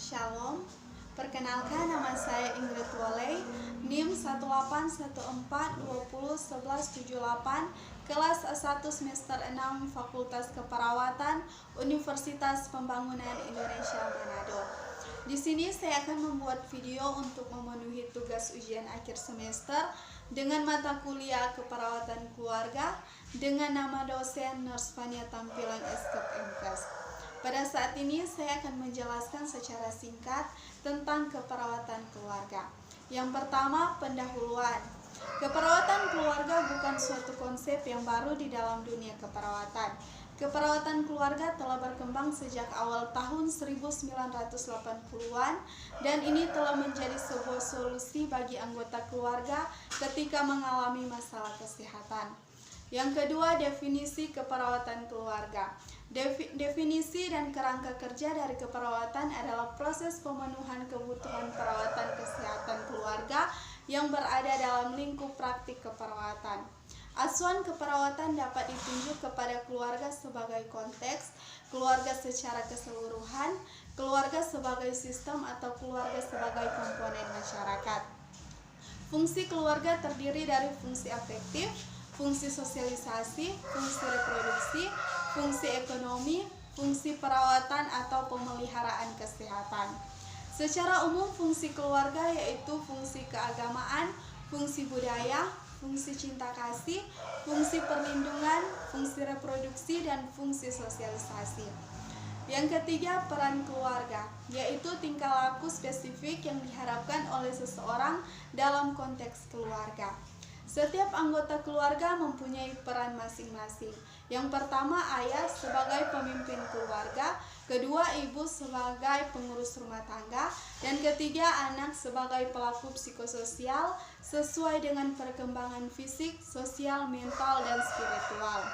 Shalom, perkenalkan nama saya Ingrid Woley, NIM 18142011178, kelas A1 semester 6 Fakultas Keperawatan Universitas Pembangunan Indonesia Manado. Di sini saya akan membuat video untuk memenuhi tugas ujian akhir semester dengan mata kuliah Keperawatan Keluarga dengan nama dosen Nurse Fania Tampilan Eskep MKes. Pada saat ini saya akan menjelaskan secara singkat tentang keperawatan keluarga. Yang pertama, pendahuluan. Keperawatan keluarga bukan suatu konsep yang baru di dalam dunia keperawatan. Keperawatan keluarga telah berkembang sejak awal tahun 1980-an dan ini telah menjadi sebuah solusi bagi anggota keluarga ketika mengalami masalah kesehatan. Yang kedua, definisi keperawatan keluarga. Definisi dan kerangka kerja dari keperawatan adalah proses pemenuhan kebutuhan perawatan kesehatan keluarga yang berada dalam lingkup praktik keperawatan. Asuhan keperawatan dapat ditunjuk kepada keluarga sebagai konteks, keluarga secara keseluruhan, keluarga sebagai sistem atau keluarga sebagai komponen masyarakat. Fungsi keluarga terdiri dari fungsi afektif, fungsi sosialisasi, fungsi reproduksi, fungsi ekonomi, fungsi perawatan atau pemeliharaan kesehatan. Secara umum fungsi keluarga yaitu fungsi keagamaan, fungsi budaya, fungsi cinta kasih, fungsi perlindungan, fungsi reproduksi, dan fungsi sosialisasi. Yang ketiga, peran keluarga, yaitu tingkah laku spesifik yang diharapkan oleh seseorang dalam konteks keluarga. Setiap anggota keluarga mempunyai peran masing-masing. Yang pertama, ayah sebagai pemimpin keluarga, kedua, ibu sebagai pengurus rumah tangga, dan ketiga, anak sebagai pelaku psikososial sesuai dengan perkembangan fisik, sosial, mental, dan spiritual.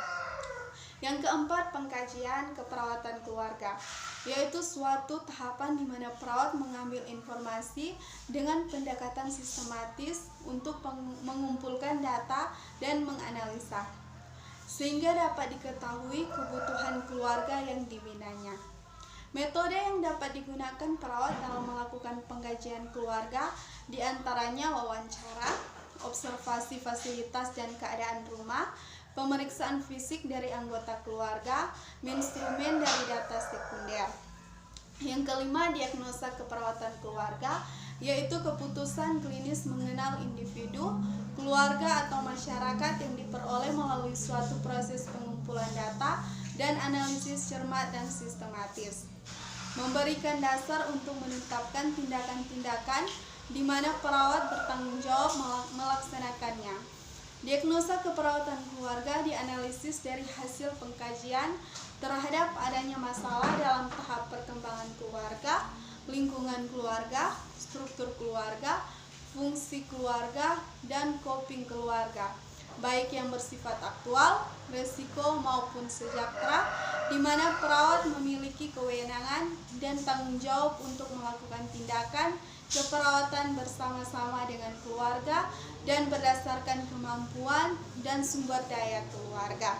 Yang keempat, pengkajian keperawatan keluarga, yaitu suatu tahapan di mana perawat mengambil informasi dengan pendekatan sistematis untuk mengumpulkan data dan menganalisa, sehingga dapat diketahui kebutuhan keluarga yang dibinanya. Metode yang dapat digunakan perawat dalam melakukan pengkajian keluarga diantaranya wawancara, observasi fasilitas dan keadaan rumah, pemeriksaan fisik dari anggota keluarga, instrumen dari data sekunder. Yang kelima, diagnosa keperawatan keluarga, yaitu keputusan klinis mengenal individu, keluarga atau masyarakat yang diperoleh melalui suatu proses pengumpulan data dan analisis cermat dan sistematis. Memberikan dasar untuk menetapkan tindakan-tindakan di mana perawat bertanggung jawab melaksanakannya. Diagnosa keperawatan keluarga dianalisis dari hasil pengkajian terhadap adanya masalah dalam tahap perkembangan keluarga, lingkungan keluarga, struktur keluarga, fungsi keluarga, dan coping keluarga, baik yang bersifat aktual, resiko maupun sejahtera, di mana perawat memiliki kewenangan dan tanggung jawab untuk melakukan tindakan keperawatan bersama-sama dengan keluarga dan berdasarkan kemampuan dan sumber daya keluarga.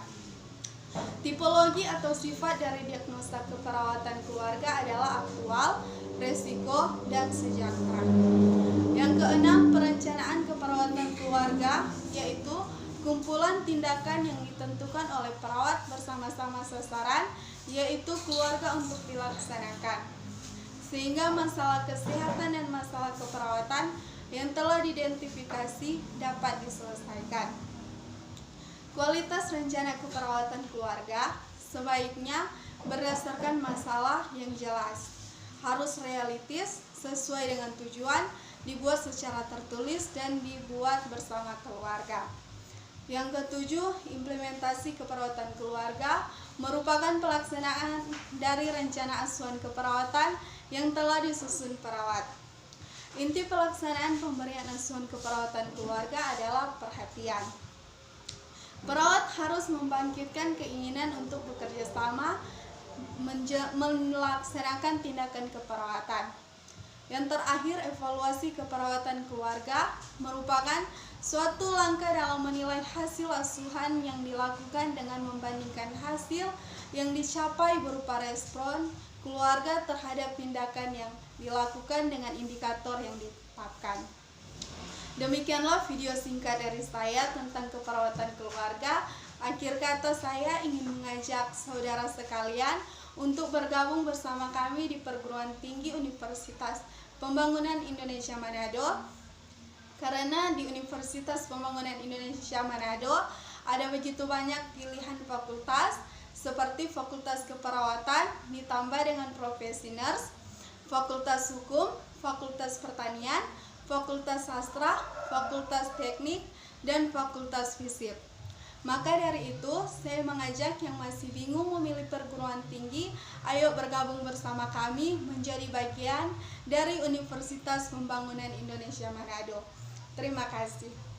Tipologi atau sifat dari diagnosa keperawatan keluarga adalah aktual, resiko, dan sejahtera. Yang keenam, perencanaan keperawatan keluarga, yaitu kumpulan tindakan yang ditentukan oleh perawat bersama-sama sasaran, yaitu keluarga untuk dilaksanakan, sehingga masalah kesehatan dan masalah keperawatan yang telah diidentifikasi dapat diselesaikan. Kualitas rencana keperawatan keluarga sebaiknya berdasarkan masalah yang jelas, harus realistis, sesuai dengan tujuan, dibuat secara tertulis, dan dibuat bersama keluarga. Yang ketujuh, implementasi keperawatan keluarga merupakan pelaksanaan dari rencana asuhan keperawatan yang telah disusun perawat. Inti pelaksanaan pemberian asuhan keperawatan keluarga adalah perhatian. Perawat harus membangkitkan keinginan untuk bekerja sama melaksanakan tindakan keperawatan. Yang terakhir, evaluasi keperawatan keluarga merupakan suatu langkah dalam menilai hasil asuhan yang dilakukan dengan membandingkan hasil yang dicapai berupa respon, keluarga terhadap tindakan yang dilakukan dengan indikator yang ditetapkan. Demikianlah video singkat dari saya tentang keperawatan keluarga. Akhir kata, saya ingin mengajak saudara sekalian untuk bergabung bersama kami di Perguruan Tinggi Universitas Pembangunan Indonesia Manado. Karena di Universitas Pembangunan Indonesia Manado ada begitu banyak pilihan fakultas, seperti Fakultas Keperawatan ditambah dengan profesi nurse, Fakultas Hukum, Fakultas Pertanian, Fakultas Sastra, Fakultas Teknik, dan Fakultas Fisip. Maka dari itu, saya mengajak yang masih bingung memilih perguruan tinggi, ayo bergabung bersama kami menjadi bagian dari Universitas Pembangunan Indonesia Manado. Terima kasih.